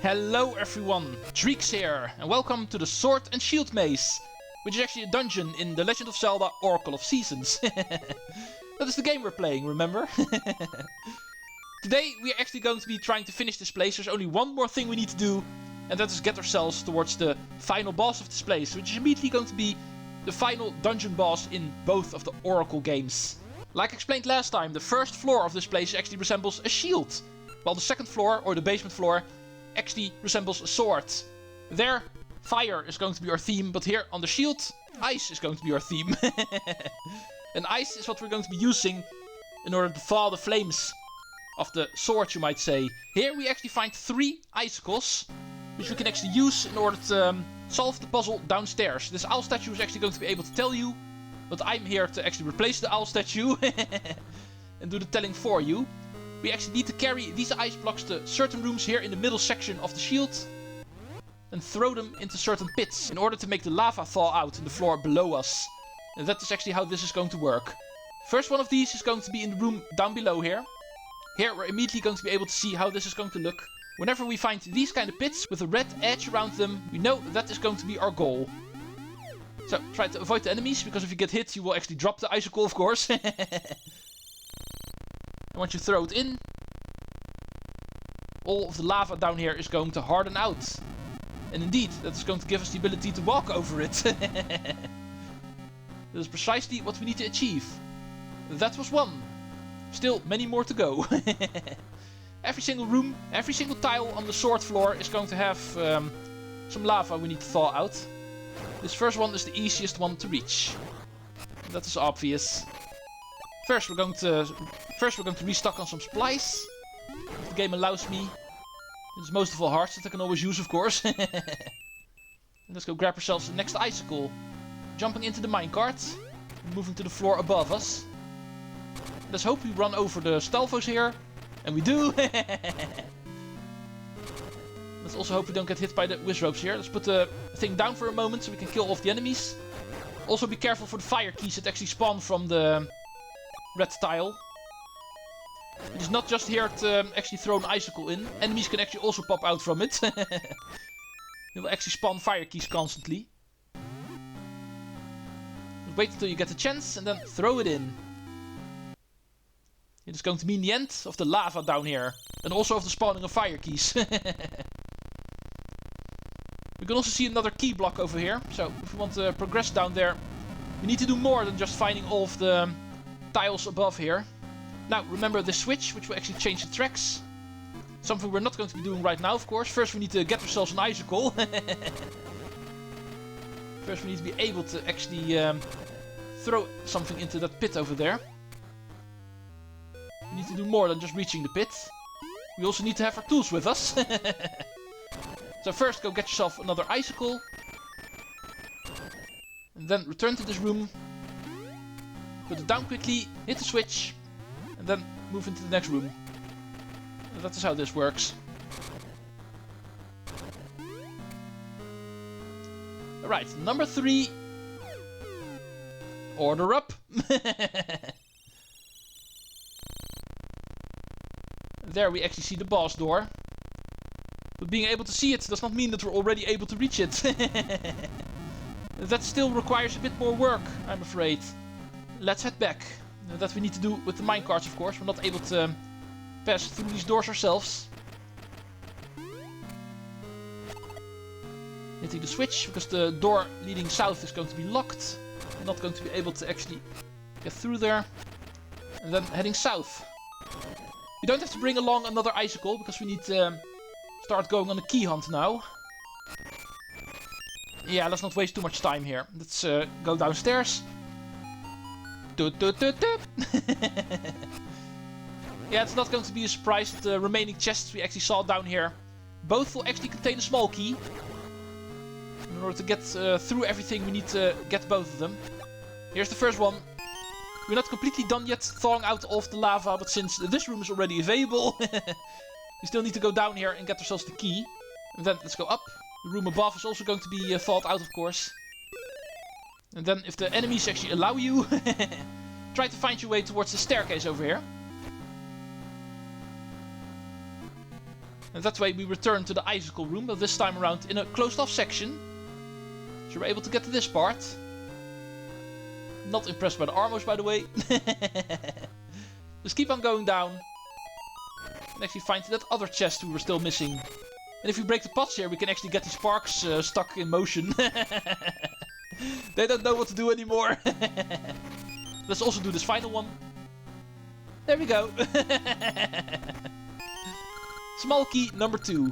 Hello everyone, Treecks here, and welcome to the Sword and Shield Maze, which is actually a dungeon in The Legend of Zelda Oracle of Seasons. That is the game we're playing, remember? Today we are actually going to be trying to finish this place. There's only one more thing we need to do, and that is get ourselves towards the final boss of this place, which is immediately going to be the final dungeon boss in both of the Oracle games. Like explained last time, the first floor of this place actually resembles a shield, while the second floor, or the basement floor, actually resembles a sword. There, fire is going to be our theme, but here on the shield, ice is going to be our theme. And ice is what we're going to be using in order to thaw the flames of the sword, you might say. Here we actually find 3 icicles, which we can actually use in order to solve the puzzle downstairs. This owl statue is actually going to be able to tell you, but I'm here to actually replace the owl statue and do the telling for you. We actually need to carry these ice blocks to certain rooms here in the middle section of the shield and throw them into certain pits in order to make the lava thaw out in the floor below us. And that is actually how this is going to work. First one of these is going to be in the room down below here. Here we're immediately going to be able to see how this is going to look. Whenever we find these kind of pits with a red edge around them, we know that is going to be our goal. So try to avoid the enemies, because if you get hit you will actually drop the icicle, of course. And once you throw it in, all of the lava down here is going to harden out. And indeed, that is going to give us the ability to walk over it. That is precisely what we need to achieve. That was one. Still many more to go. Every single room, every single tile on the sword floor is going to have some lava we need to thaw out. This first one is the easiest one to reach. That is obvious. First we're going to restock on some supplies, if the game allows me. It's most of all hearts that I can always use, of course. Let's go grab ourselves the next icicle. Jumping into the minecart, moving to the floor above us. Let's hope we run over the stalfos here, and we do. Let's also hope we don't get hit by the whiz ropes here. Let's put the thing down for a moment so we can kill off the enemies. Also be careful for the fire keys that actually spawn from the red tile. It is not just here to actually throw an icicle in. Enemies can actually also pop out from it. They will actually spawn fire keys constantly. Just wait until you get the chance and then throw it in. It is going to mean the end of the lava down here. And also of the spawning of fire keys. We can also see another key block over here. So if we want to progress down there, we need to do more than just finding all of the tiles above here. Now remember the switch, which will actually change the tracks. Something we're not going to be doing right now, of course. First we need to get ourselves an icicle. First we need to be able to actually throw something into that pit over there. We need to do more than just reaching the pit. We also need to have our tools with us. So first go get yourself another icicle. And then return to this room. Put it down quickly, hit the switch, and then move into the next room. And that is how this works. Alright, number 3. Order up. There we actually see the boss door. But being able to see it does not mean that we're already able to reach it. That still requires a bit more work, I'm afraid. Let's head back. That we need to do with the minecarts, of course. We're not able to pass through these doors ourselves. Hitting the switch, because the door leading south is going to be locked. We're not going to be able to actually get through there. And then heading south. We don't have to bring along another icicle, because we need to start going on a key hunt now. Yeah, let's not waste too much time here. Let's go downstairs. Yeah, it's not going to be a surprise that the remaining chests we actually saw down here both will actually contain a small key. In order to get through everything, we need to get both of them. Here's the first one. We're not completely done yet thawing out all of the lava, but since this room is already available, we still need to go down here and get ourselves the key. And then let's go up. The room above is also going to be thawed out, of course. And then if the enemies actually allow you, try to find your way towards the staircase over here. And that way we return to the icicle room, but this time around in a closed off section. So we're able to get to this part. Not impressed by the armors, by the way. Just keep on going down. And actually find that other chest we were still missing. And if we break the pots here, we can actually get these sparks stuck in motion. They don't know what to do anymore. Let's also do this final one. There we go. Small key number 2.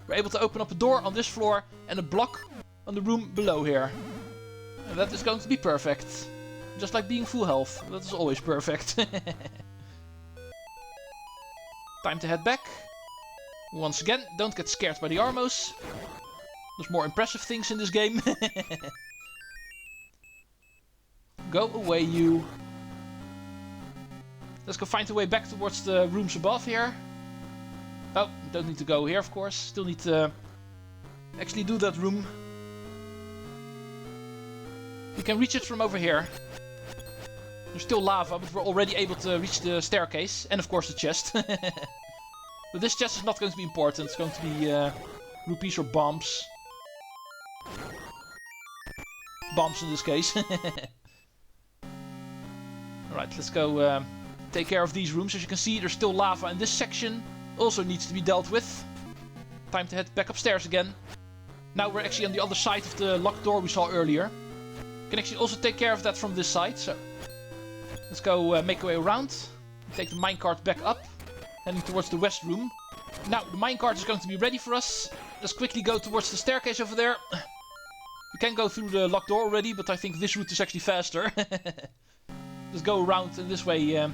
We're able to open up a door on this floor and a block on the room below here. And that is going to be perfect. Just like being full health. That is always perfect. Time to head back. Once again, don't get scared by the armos. There's more impressive things in this game. Go away, you. Let's go find a way back towards the rooms above here. Oh, don't need to go here, of course. Still need to actually do that room. We can reach it from over here. There's still lava, but we're already able to reach the staircase. And of course the chest. But this chest is not going to be important. It's going to be rupees or bombs. Bombs in this case. Alright, let's go take care of these rooms. As you can see, there's still lava in this section. Also needs to be dealt with. Time to head back upstairs again. Now we're actually on the other side of the locked door we saw earlier. Can actually also take care of that from this side. So let's go make our way around. Take the minecart back up. Heading towards the west room. Now the minecart is going to be ready for us. Let's quickly go towards the staircase over there. We can go through the locked door already, but I think this route is actually faster. Let's go around in this way.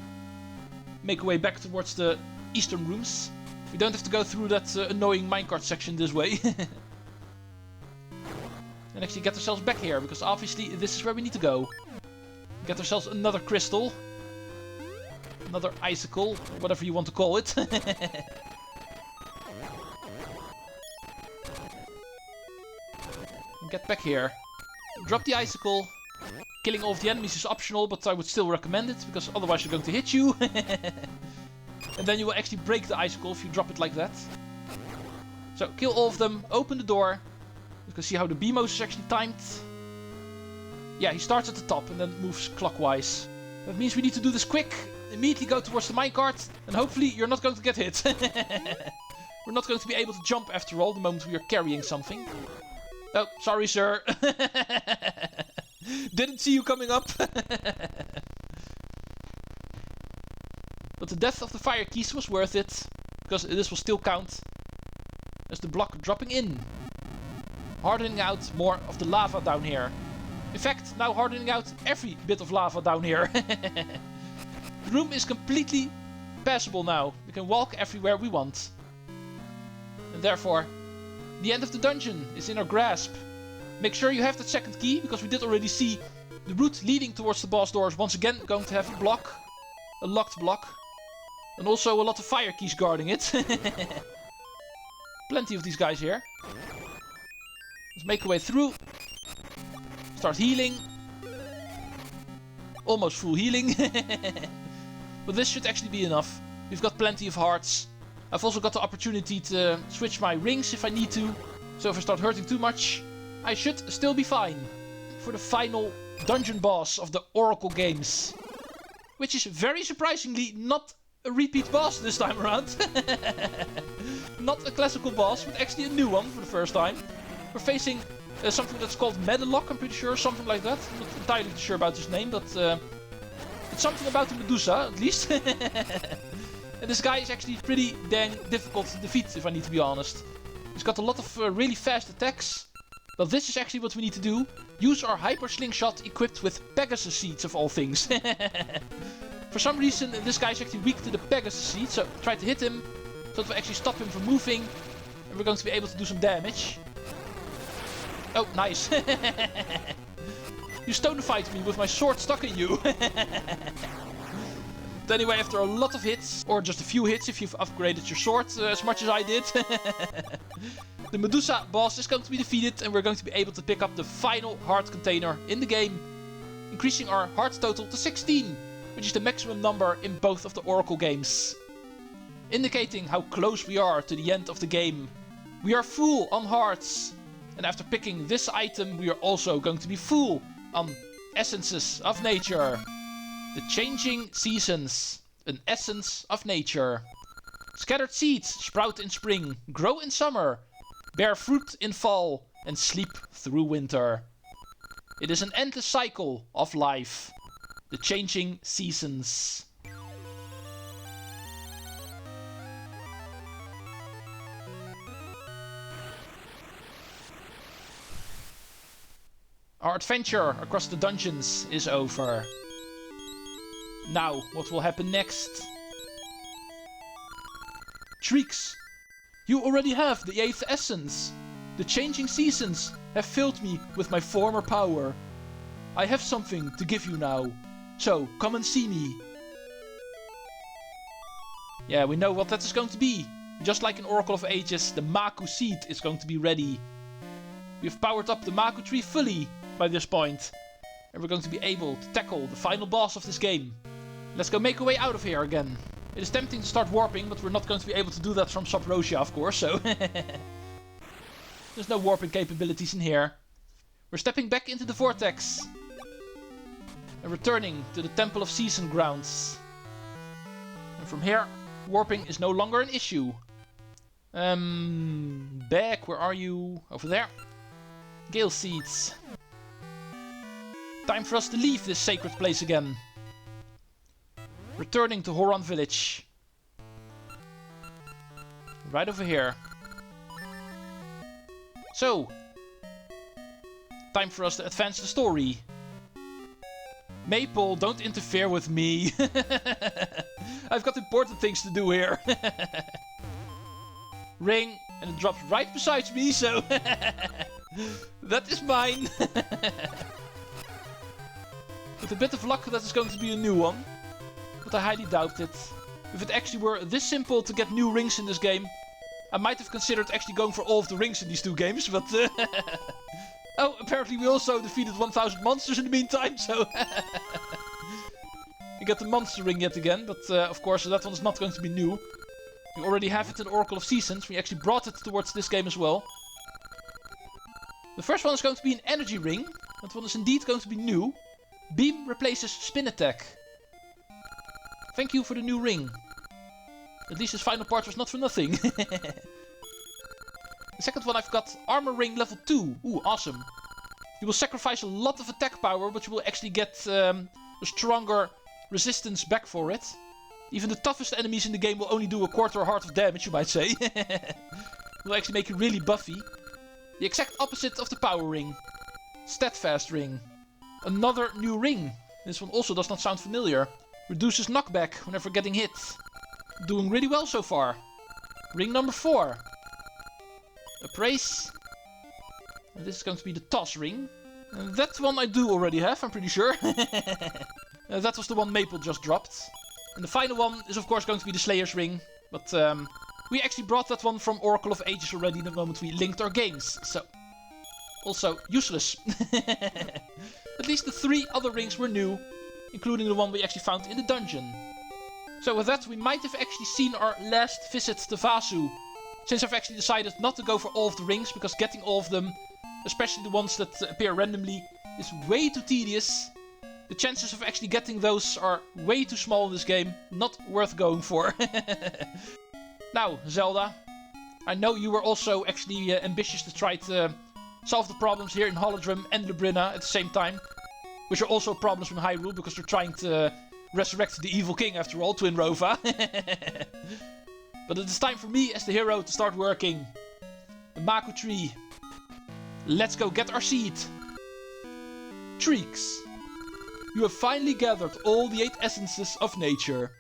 Make our way back towards the eastern rooms. We don't have to go through that annoying minecart section this way. And actually get ourselves back here, because obviously this is where we need to go. Get ourselves another crystal. Another icicle, or whatever you want to call it. And get back here. Drop the icicle. Killing all of the enemies is optional, but I would still recommend it, because otherwise they're going to hit you. And then you will actually break the icicle if you drop it like that. So kill all of them, open the door. You can see how the BMOS is actually timed. Yeah, he starts at the top and then moves clockwise. That means we need to do this quick. Immediately go towards the minecart, and hopefully you're not going to get hit. We're not going to be able to jump after all, the moment we are carrying something. Oh, sorry sir. Didn't see you coming up. But the death of the fire keys was worth it, because this will still count as the block dropping in. Hardening out more of the lava down here. In fact, now hardening out every bit of lava down here. The room is completely passable now. We can walk everywhere we want. And therefore, the end of the dungeon is in our grasp. Make sure you have that second key, because we did already see the route leading towards the boss doors once again going to have a block. A locked block. And also a lot of fire keys guarding it. Plenty of these guys here. Let's make our way through. Start healing. Almost full healing. But this should actually be enough. We've got plenty of hearts. I've also got the opportunity to switch my rings if I need to. So if I start hurting too much, I should still be fine. For the final dungeon boss of the Oracle games. Which is very surprisingly not a repeat boss this time around. Not a classical boss, but actually a new one for the first time. We're facing something that's called Medalock, I'm pretty sure, something like that. I'm not entirely sure about his name, but it's something about the Medusa, at least. And this guy is actually pretty dang difficult to defeat, if I need to be honest. He's got a lot of really fast attacks. But this is actually what we need to do. Use our Hyper Slingshot equipped with Pegasus Seeds, of all things. For some reason, this guy is actually weak to the Pegasus Seeds, so try to hit him. So that will actually stop him from moving. And we're going to be able to do some damage. Oh, nice. You stone-fight me with my sword stuck in you. But anyway, after a lot of hits, or just a few hits if you've upgraded your sword as much as I did, the Medusa boss is going to be defeated, and we're going to be able to pick up the final heart container in the game, increasing our heart total to 16, which is the maximum number in both of the Oracle games. indicating how close we are to the end of the game. We are full on hearts, and after picking this item we are also going to be full on essences of nature. The changing seasons, an essence of nature. Scattered seeds sprout in spring, grow in summer, bear fruit in fall, and sleep through winter. It is an endless cycle of life. The changing seasons. Our adventure across the dungeons is over. Now, what will happen next? Treecks, you already have the 8th essence. The changing seasons have filled me with my former power. I have something to give you now, so come and see me. Yeah, we know what that is going to be. Just like in Oracle of Ages, the Maku seed is going to be ready. We've powered up the Maku tree fully by this point, and we're going to be able to tackle the final boss of this game. Let's go make our way out of here again. It is tempting to start warping, but we're not going to be able to do that from Subrosian, of course, so... There's no warping capabilities in here. We're stepping back into the vortex. And returning to the Temple of Season grounds. And from here, warping is no longer an issue. Back, where are you? Over there. Gale Seeds. Time for us to leave this sacred place again. Returning to Horon village. Right over here. So, time for us to advance the story. Maple, don't interfere with me. I've got important things to do here. Ring, and it drops right beside me, so... that is mine. With a bit of luck, that is going to be a new one. But I highly doubt it. If it actually were this simple to get new rings in this game, I might have considered actually going for all of the rings in these two games, but... Oh, apparently we also defeated 1000 monsters in the meantime, so... We got the monster ring yet again, but of course that one's not going to be new. We already have it in Oracle of Seasons. We actually brought it towards this game as well. The first one is going to be an energy ring. That one is indeed going to be new. Beam replaces spin attack. Thank you for the new ring. At least this final part was not for nothing. The second one I've got armor ring level 2. Ooh, awesome. You will sacrifice a lot of attack power, but you will actually get a stronger resistance back for it. Even the toughest enemies in the game will only do a quarter heart of damage, you might say. Will actually make you really buffy. The exact opposite of the power ring. Steadfast ring. Another new ring. This one also does not sound familiar. Reduces knockback whenever getting hit. Doing really well so far. Ring number 4. Appraise. And this is going to be the toss ring. And that one I do already have, I'm pretty sure. That was the one Maple just dropped. And the final one is of course going to be the Slayer's ring. But we actually brought that one from Oracle of Ages already the moment we linked our games. So, also useless. At least the 3 other rings were new, including the one we actually found in the dungeon. So with that, we might have actually seen our last visit to Vasu. Since I've actually decided not to go for all of the rings, because getting all of them, especially the ones that appear randomly, is way too tedious. The chances of actually getting those are way too small in this game, not worth going for. Now, Zelda, I know you were also actually ambitious to try to solve the problems here in Holodrum and Labrina at the same time. Which are also problems from Hyrule, because they're trying to resurrect the evil king after all, Twin Rova. But it is time for me as the hero to start working. The Maku tree. Let's go get our seed. Treecks. You have finally gathered all the 8 essences of nature.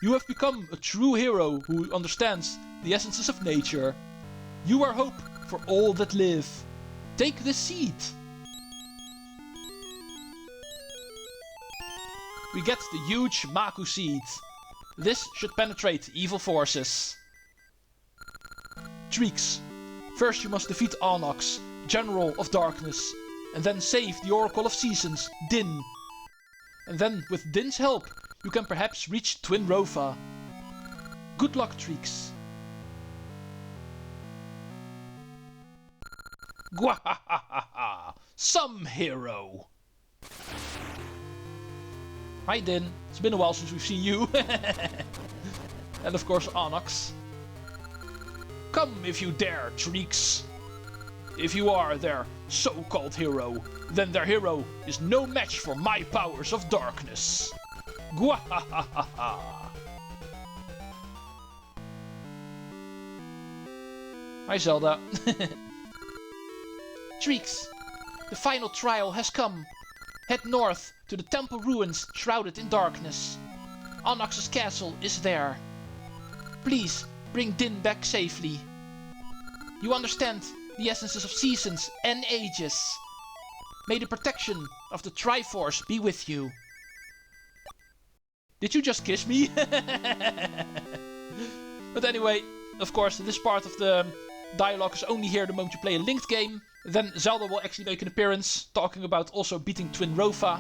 You have become a true hero who understands the essences of nature. You are hope for all that live. Take this seed. We get the huge Maku seed. This should penetrate evil forces. Treecks. First you must defeat Onyx, General of Darkness, and then save the Oracle of Seasons, Din. And then, with Din's help, you can perhaps reach Twin Rova. Good luck, Treecks. Gwahahaha! Some hero! Hi Din, it's been a while since we've seen you. And of course Onyx. Come if you dare, Treecks. If you are their so-called hero, then their hero is no match for my powers of darkness. Gwahahaha! Hi Zelda. Treecks, the final trial has come. Head north to the temple ruins shrouded in darkness. Onyx's castle is there. Please bring Din back safely. You understand the essences of seasons and ages. May the protection of the Triforce be with you. Did you just kiss me? But anyway, of course, this part of the dialogue is only here the moment you play a linked game. Then Zelda will actually make an appearance, talking about also beating Twin Rofa.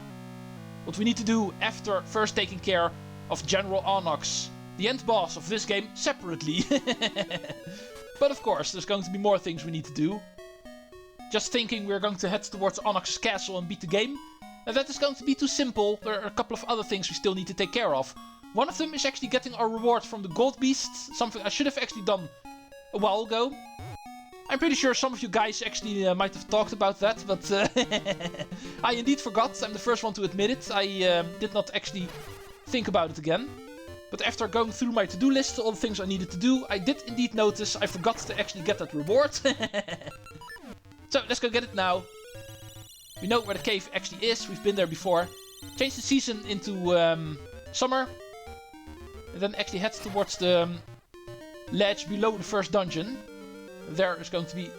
What we need to do after first taking care of General Onyx, the end boss of this game, separately. But of course, there's going to be more things we need to do. Just thinking we're going to head towards Onyx's castle and beat the game. And that is going to be too simple. There are a couple of other things we still need to take care of. One of them is actually getting our reward from the gold beast. Something I should have actually done a while ago. I'm pretty sure some of you guys actually might have talked about that, but I indeed forgot. I'm the first one to admit it. I did not actually think about it again. But after going through my to-do list, all the things I needed to do, I did indeed notice I forgot to actually get that reward. So let's go get it now. We know where the cave actually is. We've been there before. Change the season into summer. And then actually head towards the ledge below the first dungeon. There is going to be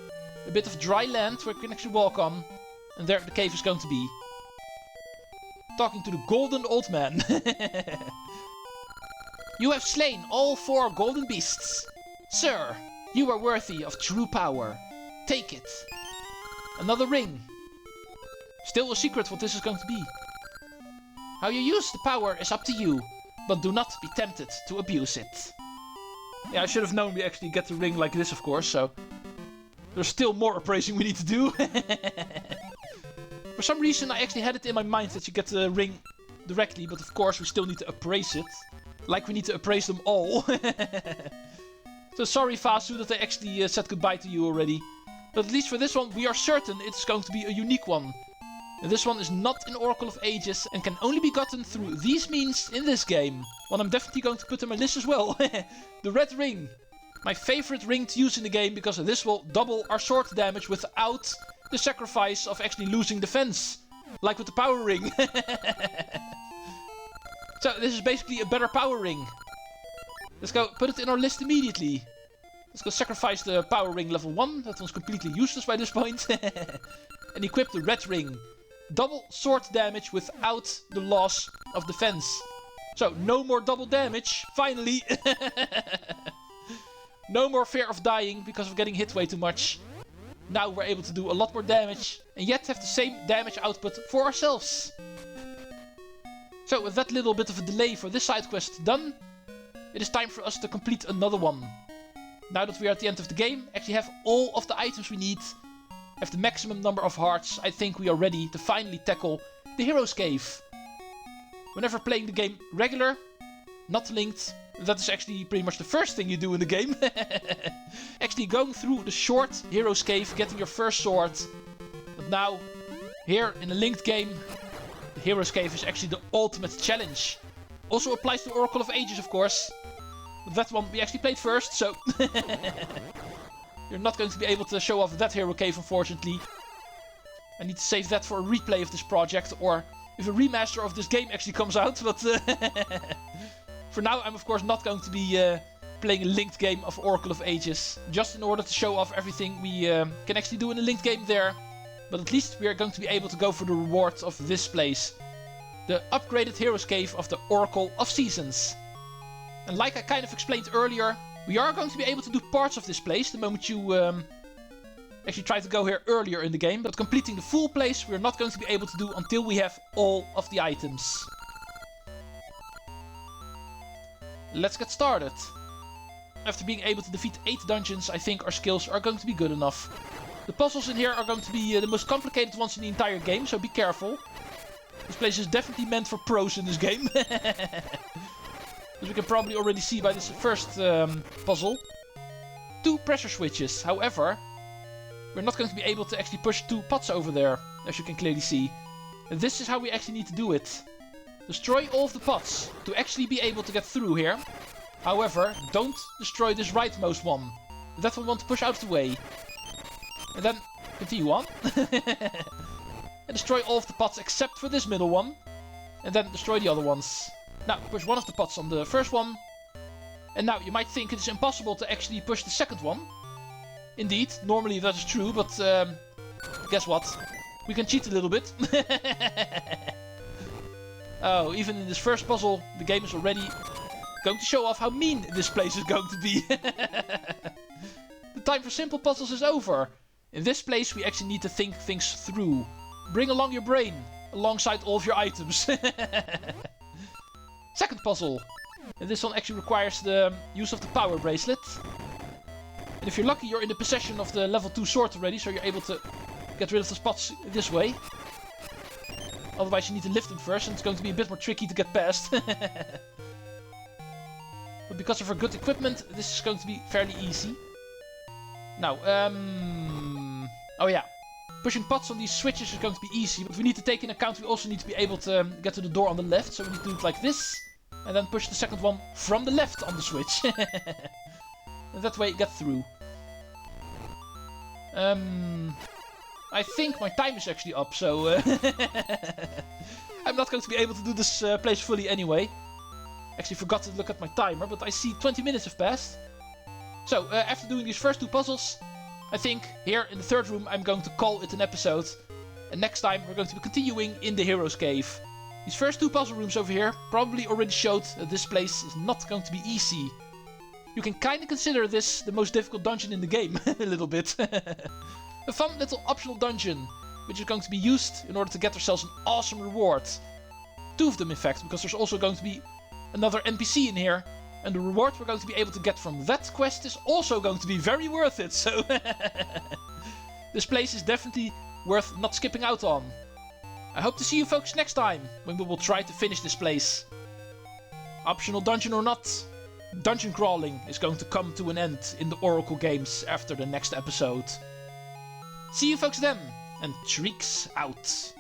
a bit of dry land where you can actually walk on. And there the cave is going to be. Talking to the golden old man. You have slain all 4 golden beasts. Sir, you are worthy of true power. Take it. Another ring. Still a secret what this is going to be. How you use the power is up to you, but do not be tempted to abuse it. Yeah, I should have known we actually get the ring like this, of course, so there's still more appraising we need to do. For some reason, I actually had it in my mind that you get the ring directly, but of course we still need to appraise it. Like we need to appraise them all. So sorry, Vasu, that I actually said goodbye to you already. But at least for this one, we are certain it's going to be a unique one. And this one is not an Oracle of Ages and can only be gotten through these means in this game. One I'm definitely going to put on my list as well. The red ring. My favorite ring to use in the game because this will double our sword damage without the sacrifice of actually losing defense. Like with the power ring. So this is basically a better power ring. Let's go put it in our list immediately. Let's go sacrifice the power ring level 1. That one's completely useless by this point. And equip the red ring. Double sword damage without the loss of defense. So no more double damage, finally. No more fear of dying because of getting hit way too much. Now we're able to do a lot more damage and yet have the same damage output for ourselves. So with that little bit of a delay for this side quest done, it is time for us to complete another one. Now that we are at the end of the game, actually have all of the items we need, have the maximum number of hearts, I think we are ready to finally tackle the Hero's Cave. Whenever playing the game regular, not linked, that is actually pretty much the first thing you do in the game. Actually going through the short Hero's Cave, getting your first sword. But now, here in a linked game, the Hero's Cave is actually the ultimate challenge. Also applies to Oracle of Ages, of course. But that one we actually played first, so... You're not going to be able to show off that Hero Cave, unfortunately. I need to save that for a replay of this project, or if a remaster of this game actually comes out, but... For now, I'm of course not going to be playing a linked game of Oracle of Ages, just in order to show off everything we can actually do in a linked game there. But at least we are going to be able to go for the rewards of this place. The upgraded Hero's Cave of the Oracle of Seasons. And like I kind of explained earlier, we are going to be able to do parts of this place the moment you actually try to go here earlier in the game. But completing the full place we're not going to be able to do until we have all of the items. Let's get started. after being able to defeat 8 dungeons, I think our skills are going to be good enough. The puzzles in here are going to be the most complicated ones in the entire game, so be careful. This place is definitely meant for pros in this game. As we can probably already see by this first puzzle. 2 pressure switches. However, we're not going to be able to actually push 2 pots over there, as you can clearly see. And this is how we actually need to do it. Destroy all of the pots to actually be able to get through here. However, don't destroy this rightmost one. That one we want to push out of the way. And then continue on. And destroy all of the pots except for this middle one. And then destroy the other ones. Now, push one of the pots on the first one. And now, you might think it's impossible to actually push the second one. Indeed, normally that is true, but guess what? We can cheat a little bit. Oh, even in this first puzzle, the game is already going to show off how mean this place is going to be. The time for simple puzzles is over. In this place, we actually need to think things through. Bring along your brain, alongside all of your items. Second puzzle. And this one actually requires the use of the power bracelet. And if you're lucky, you're in the possession of the level 2 sword already, so you're able to get rid of the spots this way. Otherwise you need to lift them first, and it's going to be a bit more tricky to get past. But because of our good equipment, this is going to be fairly easy. Now, oh yeah. Pushing pots on these switches is going to be easy, but we need to take into account we also need to be able to get to the door on the left, so we need to do it like this. And then push the second one from the left on the switch. And that way you get through. I think my time is actually up, so I'm not going to be able to do this place fully anyway. Actually forgot to look at my timer, but I see 20 minutes have passed. So, after doing these first 2 puzzles, I think here in the third room I'm going to call it an episode. And next time we're going to be continuing in the Hero's Cave. These first 2 puzzle rooms over here probably already showed that this place is not going to be easy. You can kinda consider this the most difficult dungeon in the game, a little bit. A fun little optional dungeon, which is going to be used in order to get ourselves an awesome reward. 2 of them in fact, because there's also going to be another NPC in here. And the reward we're going to be able to get from that quest is also going to be very worth it, so... This place is definitely worth not skipping out on. I hope to see you folks next time, when we will try to finish this place. Optional dungeon or not, dungeon crawling is going to come to an end in the Oracle games after the next episode. See you folks then, and Treecks out.